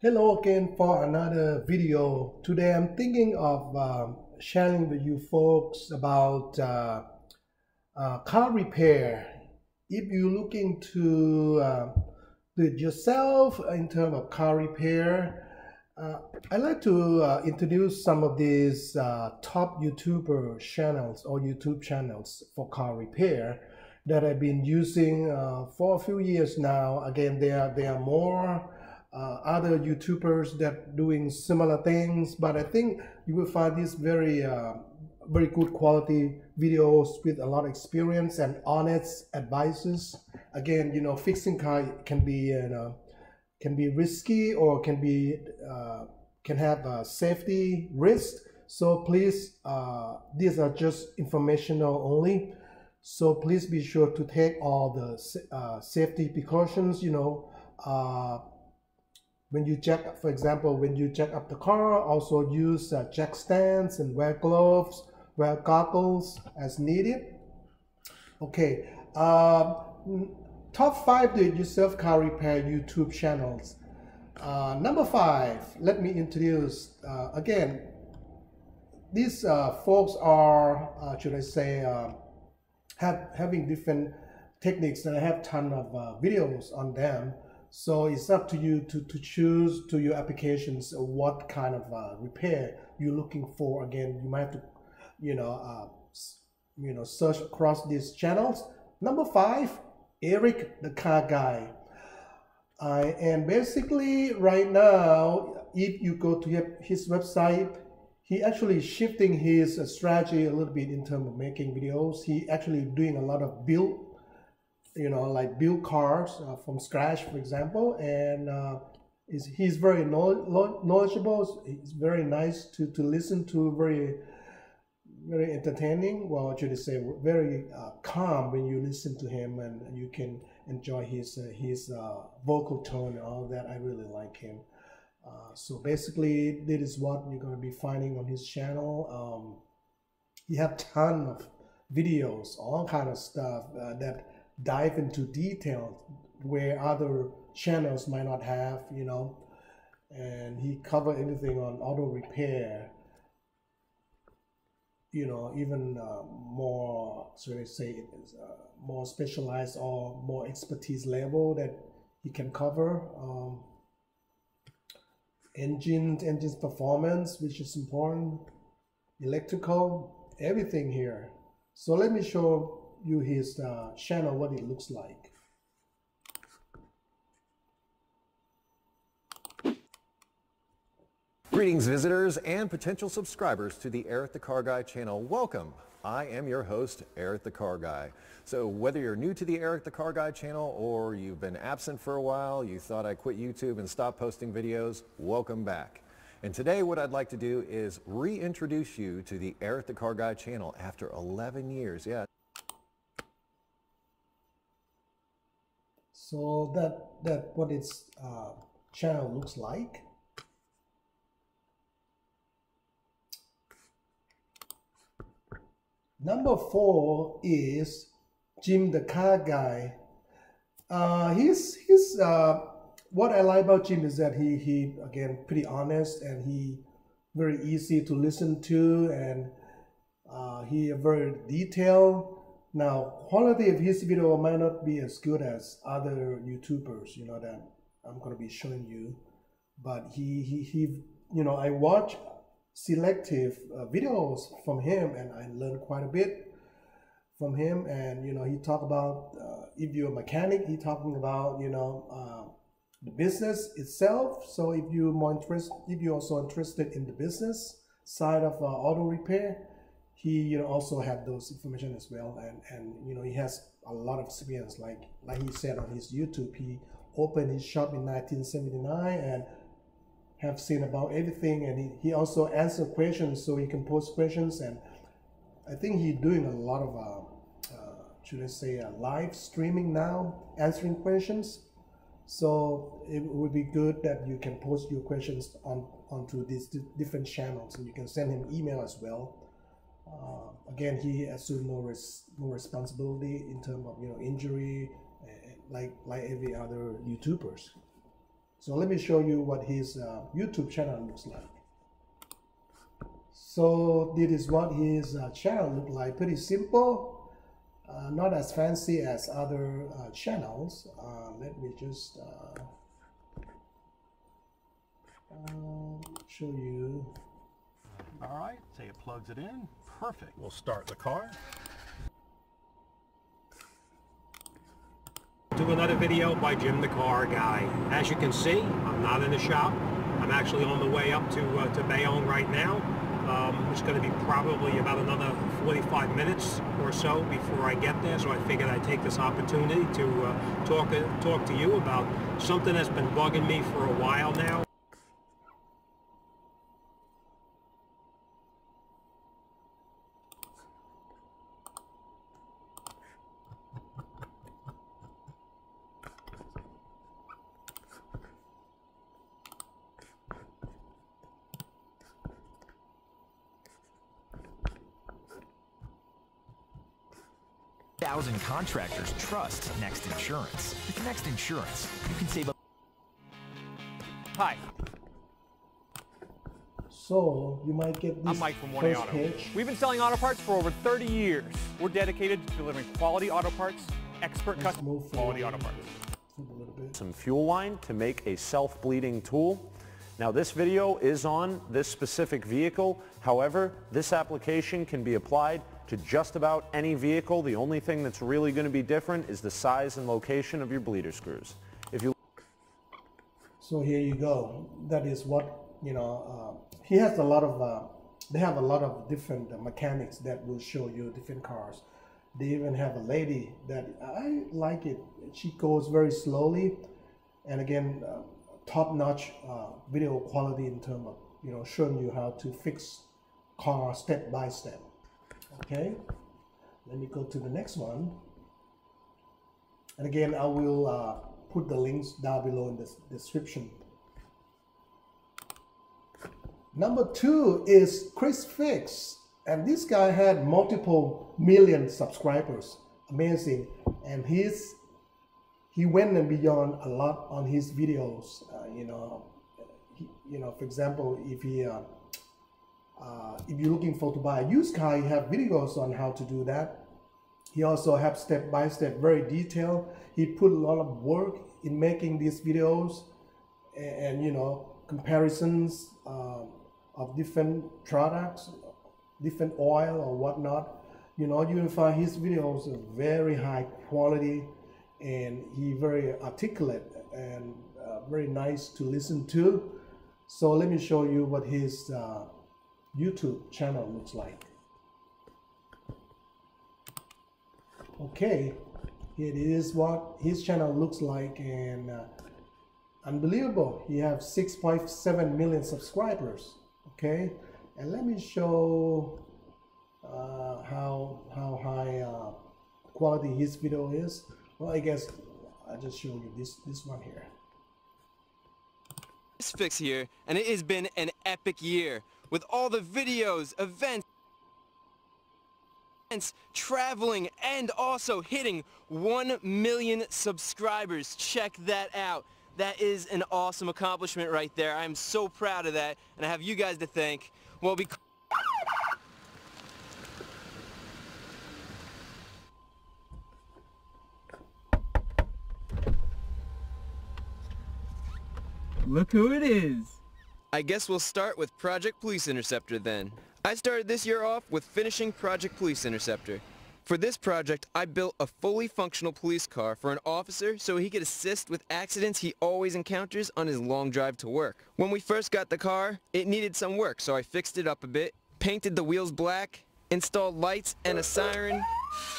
Hello again for another video. Today I'm thinking of sharing with you folks about car repair. If you're looking to do it yourself in terms of car repair, I'd like to introduce some of these top YouTuber channels or YouTube channels for car repair that I've been using for a few years now. Again, there are more other YouTubers that doing similar things, but I think you will find these very good quality videos with a lot of experience and honest advices. Again, fixing car can be risky or can have a safety risk. So please, these are just informational only. So please be sure to take all the safety precautions. When you jack, for example, when you jack up the car, also use jack stands and wear gloves, wear goggles as needed. Okay, top 5 do-it-yourself car repair YouTube channels. Number 5, let me introduce, again, these folks are, should I say, having different techniques, and I have a ton of videos on them. So it's up to you to choose to your applications what kind of repair you're looking for. Again, you might have to, search across these channels. Number 5, Eric the Car Guy. And basically right now, if you go to his website, he actually shifting his strategy a little bit in terms of making videos. He actually doing a lot of build, like build cars from scratch, for example, and he's very knowledgeable. It's very nice to listen to, very entertaining. Well, I should say very calm when you listen to him, and you can enjoy his vocal tone and all that. I really like him. So basically, this is what you're going to be finding on his channel. He have ton of videos, all kind of stuff that dive into detail where other channels might not have, and he covered everything on auto repair, even more, so they say, more specialized or more expertise level that he can cover. Engines performance, which is important, electrical, everything here. So let me show you his channel, what it looks like. Greetings, visitors and potential subscribers to the Eric the Car Guy channel. Welcome. I am your host, Eric the Car Guy. So whether you're new to the Eric the Car Guy channel or you've been absent for a while, you thought I quit YouTube and stopped posting videos, welcome back. And today what I'd like to do is reintroduce you to the Eric the Car Guy channel after 11 years. Yeah. So that what its channel looks like. Number 4 is Jim the Car Guy. What I like about Jim is that he again pretty honest, and he very easy to listen to, and he very detailed. Now, quality of his video might not be as good as other YouTubers, that I'm going to be showing you, but I watch selective videos from him, and I learned quite a bit from him. And he talk about if you're a mechanic, he talking about the business itself. So if you're also interested in the business side of auto repair, he also have those information as well. And he has a lot of experience, like he said on his YouTube. He opened his shop in 1979 and have seen about everything, and he also answer questions, so he can post questions. And I think he's doing a lot of should I say live streaming now, answering questions. So it would be good that you can post your questions onto these different channels, and you can send him email as well. Again, he assumed no responsibility in terms of injury, like every other YouTubers. So let me show you what his YouTube channel looks like. So this is what his channel looks like. Pretty simple, not as fancy as other channels. Let me just show you. All right, say it plugs it in. Perfect. We'll start the car. Do another video by Jim the Car Guy. As you can see, I'm not in the shop. I'm actually on the way up to Bayonne right now. It's going to be probably about another 45 minutes or so before I get there, so I figured I'd take this opportunity to talk to you about something that's been bugging me for a while now. 1,000 contractors trust Next Insurance. With Next Insurance, you can save up. Hi, So you might get this I'm Mike from 1A first Auto. page. We've been selling auto parts for over 30 years. We're dedicated to delivering quality auto parts, expert Let's custom move quality forward. auto parts. A little bit. Some fuel line to make a self-bleeding tool. Now this video is on this specific vehicle. However, this application can be applied to just about any vehicle. The only thing that's really going to be different is the size and location of your bleeder screws. If you So here you go. That is what, he has a lot of, they have a lot of different mechanics that will show you different cars. They even have a lady that I like it. She goes very slowly. And again, top-notch video quality in terms of, showing you how to fix car step by step. Okay, let me go to the next one. And again, I will put the links down below in the description. Number 2 is Chris Fix, and this guy had multiple million subscribers. Amazing. And he went and beyond a lot on his videos. For example, if you're looking for to buy a used car, he have videos on how to do that. He also have step by step, very detailed. He put a lot of work in making these videos, and comparisons of different products, different oil or whatnot. You will find his videos are very high quality, and he very articulate and very nice to listen to. So let me show you what his YouTube channel looks like. Okay, here it is what his channel looks like, and unbelievable. He has 6.7 million subscribers. Okay, and let me show how high quality his video is. Well, I guess I just show you this one here. Fix here, and it has been an epic year with all the videos, events, traveling, and also hitting 1 million subscribers. Check that out. That is an awesome accomplishment right there. I'm so proud of that, and I have you guys to thank. Well, because look who it is. I guess we'll start with Project Police Interceptor then. I started this year off with finishing Project Police Interceptor. For this project, I built a fully functional police car for an officer so he could assist with accidents he always encounters on his long drive to work. When we first got the car, it needed some work, so I fixed it up a bit, painted the wheels black, installed lights and a siren,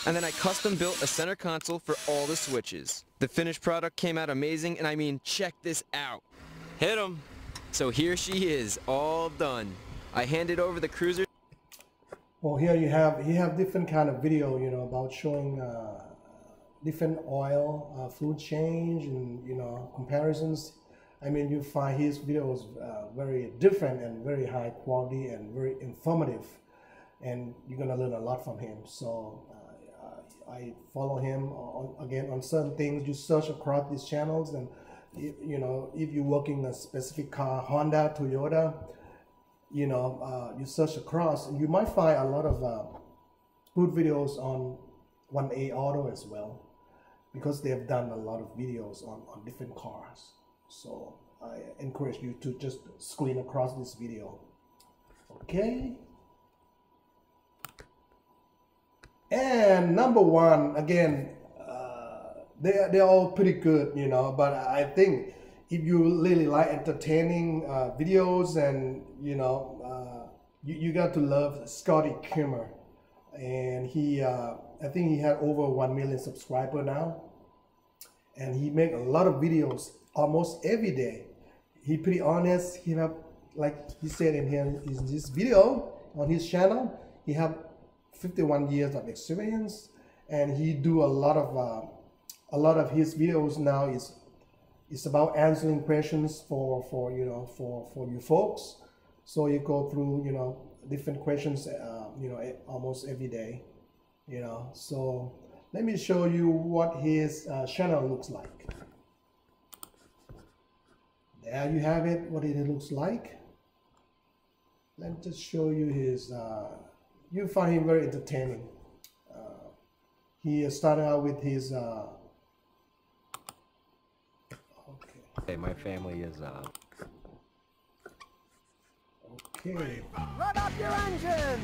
and then I custom built a center console for all the switches. The finished product came out amazing, and I mean, check this out. Hit 'em. So here she is, all done. I handed over the cruiser. Well, here you have different kind of video, about showing different oil, fluid change, and comparisons. I mean, you find his videos very different and very high quality and very informative, and you're gonna learn a lot from him. So I follow him on certain things. You search across these channels and you know, if you're working a specific car, Honda, Toyota, you know, you search across, you might find a lot of good videos on 1A Auto as well, because they have done a lot of videos on different cars. So I encourage you to just screen across this video. Okay. And number one, again, they're all pretty good, you know, but I think if you really like entertaining videos, and you know, you got to love Scottie Kemmer. And he I think he had over 1 million subscribers now, and he make a lot of videos almost every day. He pretty honest. He have, like he said in here in this video on his channel, he have 51 years of experience, and he do a lot of his videos now is about answering questions for you know, for you folks. So you go through, you know, different questions you know, almost every day, you know. So let me show you what his channel looks like. There you have it, what it looks like. Let me just show you his you find him very entertaining. He started out with his Hey, my family is okay. Run up your engine!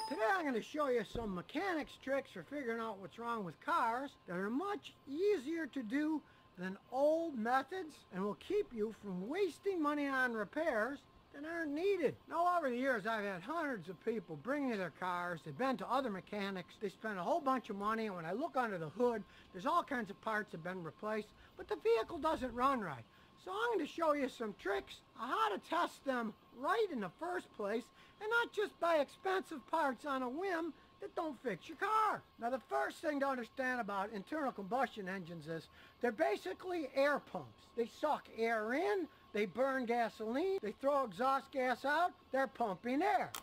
Today I'm going to show you some mechanics tricks for figuring out what's wrong with cars that are much easier to do than old methods, and will keep you from wasting money on repairs that aren't needed. Now, over the years, I've had hundreds of people bring me their cars. They've been to other mechanics. They spend a whole bunch of money, and when I look under the hood, there's all kinds of parts that have been replaced, but the vehicle doesn't run right. So I'm going to show you some tricks on how to test them right in the first place, and not just buy expensive parts on a whim that don't fix your car. Now, the first thing to understand about internal combustion engines is they're basically air pumps. They suck air in, they burn gasoline, they throw exhaust gas out, they're pumping air.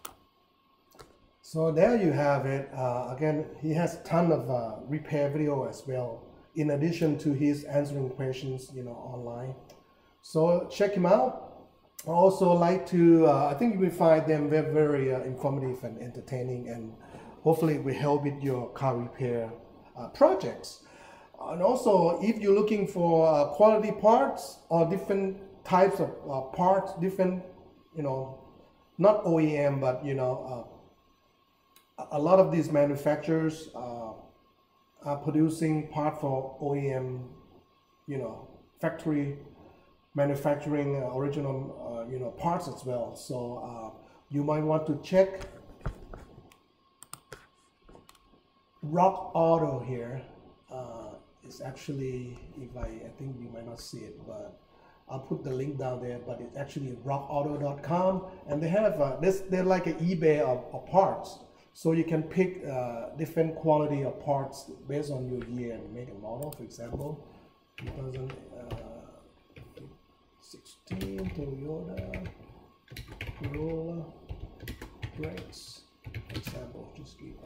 So there you have it. Again, he has a ton of repair video as well, in addition to his answering questions, you know, online. So check him out. I also like to, I think you will find them very, very informative and entertaining, and hopefully it will help with your car repair projects. And also, if you're looking for quality parts or different types of parts, different, you know, not OEM, but, you know, a lot of these manufacturers are producing parts for OEM, you know, factory manufacturing original, you know, parts as well. So you might want to check Rock Auto here. It's actually, if I think you might not see it, but I'll put the link down there. But it's actually rockauto.com, and they have they're like an eBay of parts. So you can pick different quality of parts based on your year and make and model. For example, 2016 Toyota Corolla brakes. For example, just give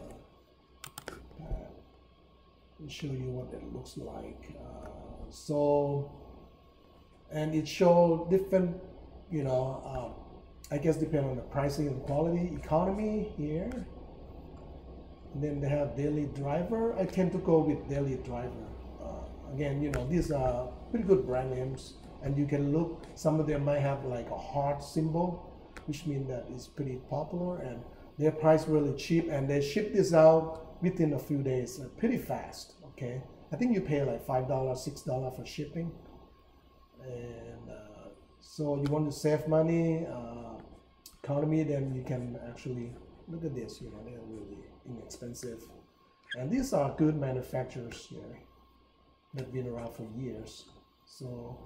and show you what it looks like. So, and it shows different, you know, I guess depending on the pricing and quality, economy here. And then they have daily driver. I tend to go with daily driver. Again, you know, these are pretty good brand names, and you can look, some of them might have like a heart symbol, which means that it's pretty popular, and they're priced really cheap, and they ship this out within a few days, pretty fast. Okay, I think you pay like $5, $6 for shipping, and so you want to save money, economy, then you can actually look at this. You know, they're really inexpensive, and these are good manufacturers here that've been around for years. So,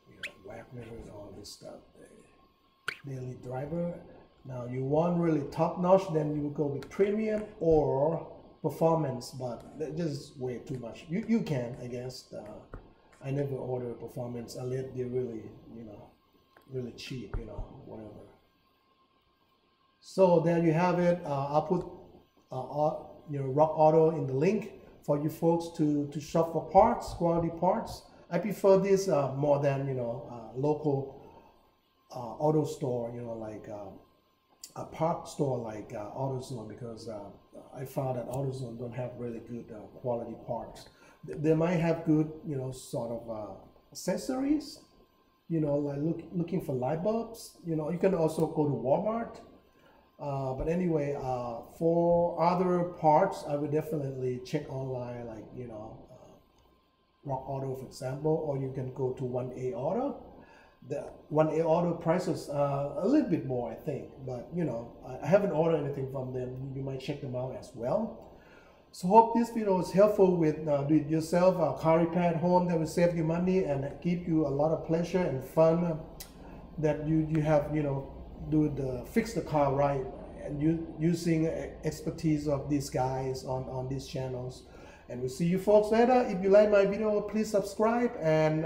you know, Wagner and all this stuff. Daily driver. Now you want really top notch, then you will go with premium or performance, but that's just way too much. You can, I guess. I never order performance unless they're really, you know, really cheap, you know, whatever. So there you have it. I'll put Rock Auto in the link for you folks to shop for parts, quality parts. I prefer this more than local auto store, like a part store like AutoZone, because I found that AutoZone don't have really good quality parts. They might have good, sort of accessories, like looking for light bulbs. You can also go to Walmart. But anyway, for other parts, I would definitely check online, like, Rock Auto, for example, or you can go to 1A Auto. The 1A Auto prices a little bit more, I think, but I haven't ordered anything from them. You might check them out as well. So hope this video is helpful with do-it-yourself car repair at home that will save you money and give you a lot of pleasure and fun that you have, fix the car right, and using expertise of these guys on these channels. And we'll see you folks later. If you like my video, please subscribe and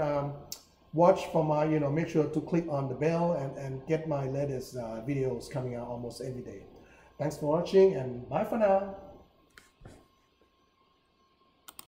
watch for my, make sure to click on the bell and get my latest videos coming out almost every day. Thanks for watching, and bye for now.